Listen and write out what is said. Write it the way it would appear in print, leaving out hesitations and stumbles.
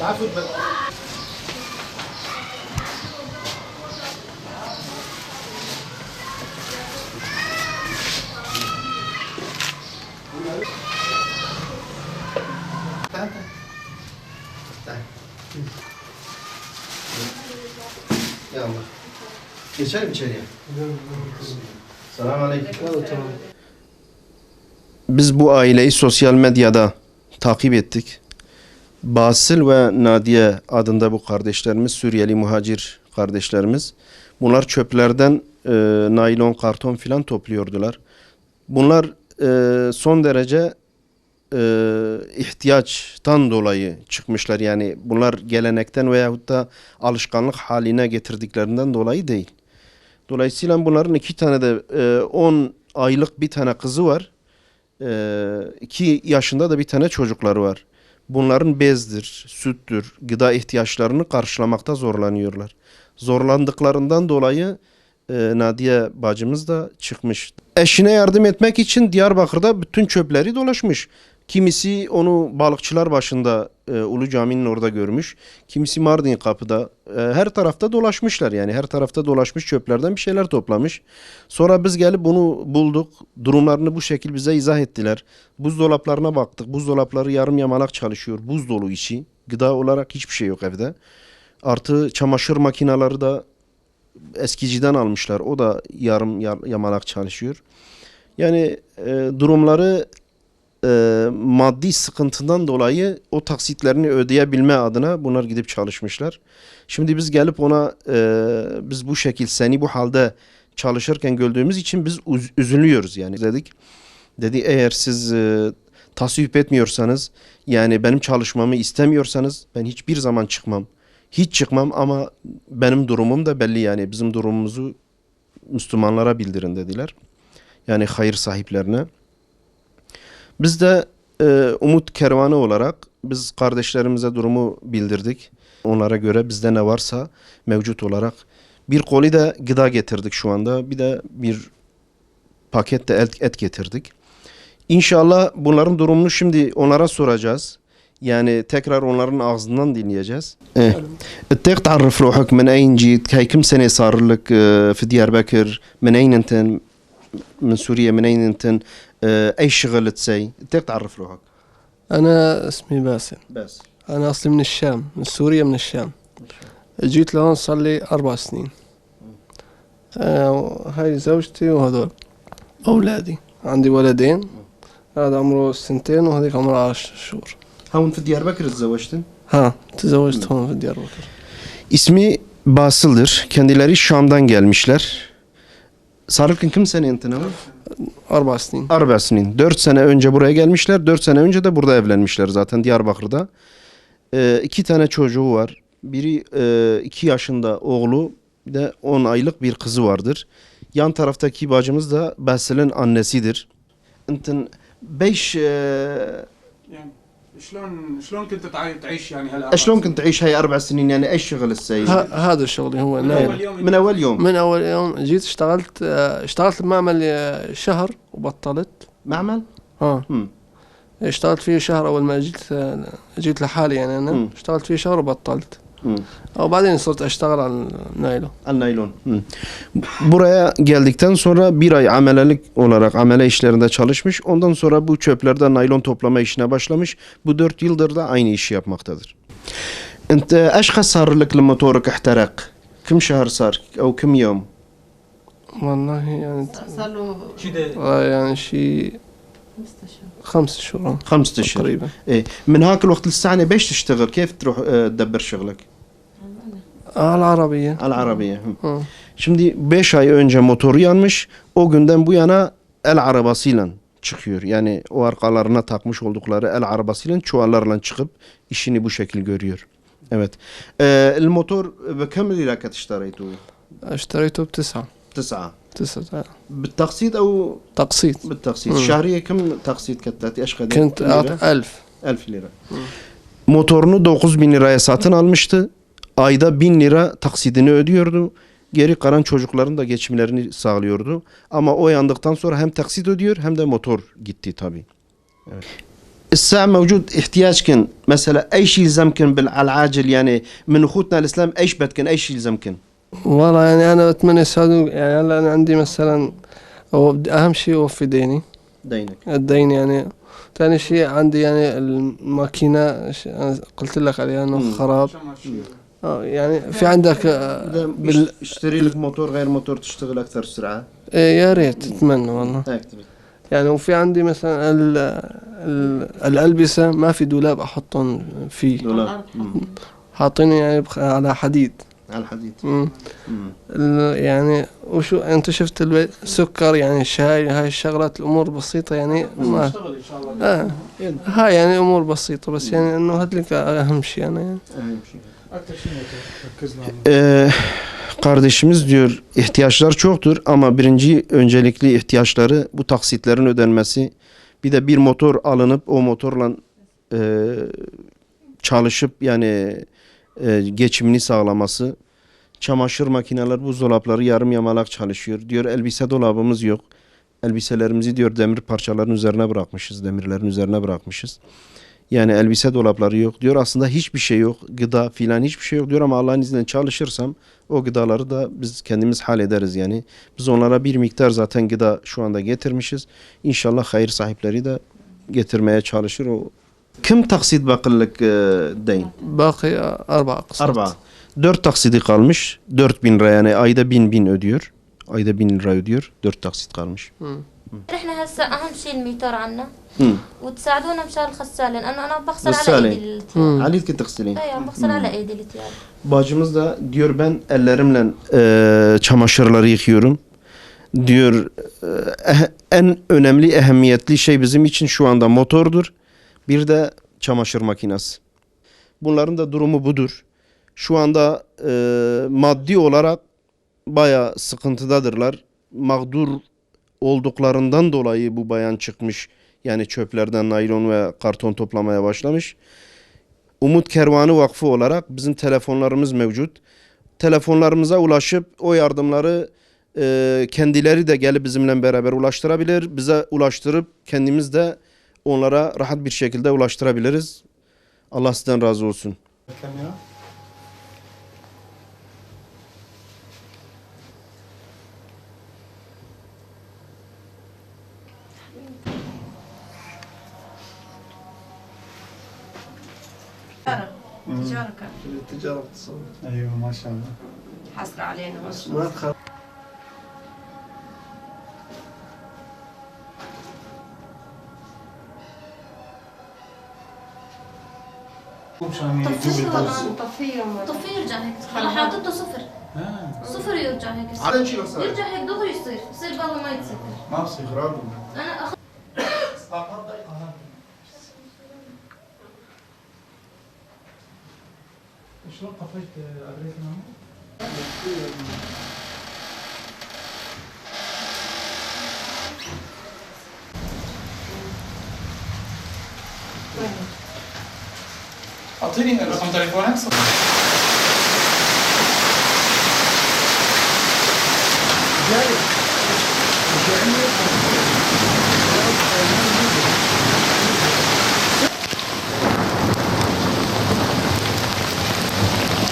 Ya Allah. Geçelim içeriye. Selamünaleyküm. Biz bu aileyi sosyal medyada takip ettik. Basıl ve Nadiye adında bu kardeşlerimiz, Suriyeli muhacir kardeşlerimiz. Bunlar çöplerden naylon, karton filan topluyordular. Bunlar son derece ihtiyaçtan dolayı çıkmışlar. Yani bunlar gelenekten veyahut da alışkanlık haline getirdiklerinden dolayı değil. Dolayısıyla bunların 2 tane de 10 aylık bir tane kızı var. 2 yaşında da bir tane çocukları var. Bunların bezdir, süttür, gıda ihtiyaçlarını karşılamakta zorlanıyorlar. Zorlandıklarından dolayı Nadiye bacımız da çıkmış. Eşine yardım etmek için Diyarbakır'da bütün çöpleri dolaşmış. Kimisi onu balıkçılar başında Ulu Cami'nin orada görmüş. Kimisi Mardin Kapı'da. Her tarafta dolaşmışlar yani. Her tarafta dolaşmış, çöplerden bir şeyler toplamış. Sonra biz gelip bunu bulduk. Durumlarını bu şekil bize izah ettiler. Buzdolaplarına baktık. Buzdolapları yarım yamalak çalışıyor. Buz dolu içi. Gıda olarak hiçbir şey yok evde. Artı çamaşır makineleri de eskiciden almışlar. O da yarım yamalak çalışıyor. Yani durumları maddi sıkıntından dolayı o taksitlerini ödeyebilme adına bunlar gidip çalışmışlar. Şimdi biz gelip ona biz bu şekil seni bu halde çalışırken gördüğümüz için biz üzülüyoruz yani dedik. Dedi eğer siz tasvip etmiyorsanız yani benim çalışmamı istemiyorsanız ben hiçbir zaman çıkmam. Hiç çıkmam ama benim durumum da belli yani bizim durumumuzu Müslümanlara bildirin dediler. Yani hayır sahiplerine. Biz de Umut Kervanı olarak biz kardeşlerimize durumu bildirdik. Onlara göre bizde ne varsa mevcut olarak bir koli de gıda getirdik şu anda. Bir de bir paket de et getirdik. İnşallah bunların durumunu şimdi onlara soracağız. يعني tekrar onların ağzından dinleyeceğiz. تقدر تعرف روحك من أين جيت؟ هاي كم سنة صار لك في دياربكر؟ من أين أنت؟ من سوريا؟ من أين أنت؟ أي شغل تسوي؟ تقدر تعرف روحك؟ أنا اسمي باسل. بس أنا أصلي من الشام، من سوريا، من الشام. جيت لهون صار لي 4 سنين. هاي زوجتي وهذول أولادي. عندي ولدين، هذا عمره 2 وهذيك عمره 10 شهور. هون في Diyarbakır تزوجتن؟ ها تزوجت هون في Diyarbakır. İsmi Basıl'dır. Kendileri Şam'dan gelmişler. Sarılkın kim sene entine var? 4 سنين. 4 sene. 4 sene önce buraya gelmişler. 4 sene önce de burada evlenmişler zaten Diyarbakır'da. 2 tane çocuğu var. Biri 2 yaşında oğlu, bir de 10 aylık bir kızı vardır. Yan taraftaki bacımız da Basıl'ın annesidir. Entin 5 شلون كنت تعيش يعني هلا؟ شلون كنت تعيش هاي 4 سنين يعني ايش شغل السيد؟ هذا شغلي هو من نايل. اول يوم من اول يوم من أول يوم جيت اشتغلت بمعمل شهر وبطلت. معمل؟ ها هم. اشتغلت فيه شهر أول ما جيت لحالي يعني أنا اشتغلت فيه شهر وبطلت. وبعدين صرت أشتغل على النايلون. Naylon. Buraya geldikten sonra 1 ay amelelik olarak amele işlerinde çalışmış. Ondan sonra bu çöplerden naylon toplama işine başlamış. Bu 4 yıldır da aynı işi yapmaktadır. انت ايش خسر لك لما موتورك احترق؟ كم شهر صار او كم يوم؟ والله يعني صار له يعني شي 5 شهور 5 اشهر. تقريبا. إيه. من هاك الوقت للساعة بيش تشتغل؟ كيف تروح تدبر شغلك؟ على العربية. Al Arabiye. ها. Şimdi 5 ay önce motoru yanmış. O günden bu yana el arabasıyla çıkıyor. Yani o arkalarına takmış oldukları el arabasıyla çuvallarla çıkıp işini bu şekil görüyor. Evet. الموتور بكم ليرة كنت اشتريته؟ اشتريته ب9. 9 9 بالتقسيط او تقسيط. بالتقسيط؟ شهرية كم تقسيط كنت ايش قد؟ كنت 1000. 1000 lira. Motorunu 9.000 liraya satın almıştı. Ayda 1000 lira taksidini ödüyordu. Geri kalan çocukların da geçimlerini sağlıyordu. Ama o yandıktan sonra hem taksit ödüyor hem de motor gitti tabii. Evet. الساعة موجود احتياجكن مثلا أي شيء يلزمكن على العاجل يعني من أخوتنا الإسلام إيش بدكن أي شيء يلزمكن والله يعني أنا أتمنى يساعدوا. يعني هلا أنا عندي مثلا، هو أهم شيء أوفي ديني، دينك الدين يعني. ثاني شيء عندي يعني الماكينة، أنا قلت لك عليها إنه خراب. عشان ما تشيل. يعني في عندك اشتري لك موتور غير موتور تشتغل أكثر سرعة يا ريت أتمنى والله. يعني وفي عندي مثلا الألبسة ما في دولاب أحطهم فيه، دولار حاطينه يعني على حديد. على الحديد يعني وشو أنت شفت السكر يعني الشاي، هاي الشغلات الأمور بسيطة يعني ما نشتغل ان شاء الله. هاي يعني أمور بسيطة، بس يعني إنه هذلك أهم شيء أنا يعني. اكثر شيء ركزنا عليه. Kardeşimiz diyor ihtiyaçlar çoktur ama birinci öncelikli ihtiyaçları bu taksitlerin ödenmesi. Bir de bir motor alınıp o motorla çalışıp yani geçimini sağlaması. Çamaşır makineleri, buzdolapları yarım yamalak çalışıyor. Diyor elbise dolabımız yok. Elbiselerimizi diyor demir parçaların üzerine bırakmışız, demirlerin üzerine bırakmışız. Yani elbise dolapları yok diyor. Aslında hiçbir şey yok. Gıda filan hiçbir şey yok diyor ama Allah'ın izniyle çalışırsam o gıdaları da biz kendimiz hallederiz yani. Biz onlara bir miktar zaten gıda şu anda getirmişiz. İnşallah hayır sahipleri de getirmeye çalışır. O kim taksit bakırlık deyin? باقي 4 أقساط. Arba. 4 taksidi kalmış. 4.000 lira yani ayda 1000 ödüyor. Ayda 1000 lira ödüyor. 4 taksit kalmış. احنا هسه اهم شيء الميتر عنا Hı. وتساعدونا مشان الغسالة لانه انا بغسل على غسالة. ايدي الثياب. Ali ki taksilin. ايوه بغسل على ايدي الثياب. Bacımız da diyor ben ellerimle çamaşırları yıkıyorum. Diyor en önemli ehemmiyetli şey bizim için şu anda motordur. Bir de çamaşır makinesi. Bunların da durumu budur. Şu anda maddi olarak baya sıkıntıdadırlar. Mağdur olduklarından dolayı bu bayan çıkmış. Yani çöplerden naylon ve karton toplamaya başlamış. Umut Kervanı Vakfı olarak bizim telefonlarımız mevcut. Telefonlarımıza ulaşıp o yardımları kendileri de gelip bizimle beraber ulaştırabilir. Bize ulaştırıp kendimiz de onlara rahat bir şekilde ulaştırabiliriz. Allah sizden razı olsun. الكاميرا. تجارة كانت التجارة بتصور ايوه ما شاء الله. حصر علينا ما تخاف. مشان يجيب طفشوا لي والله. طفيهم طفي يرجع هيك. انا حاطته صفر. صفر يرجع هيك يصير. يرجع هيك دغري يصير بابا ما يتسكر. ما بصير. انا اخذ شلون طفيت ادريتنا؟ اعطيني رقم تليفونك. جاي.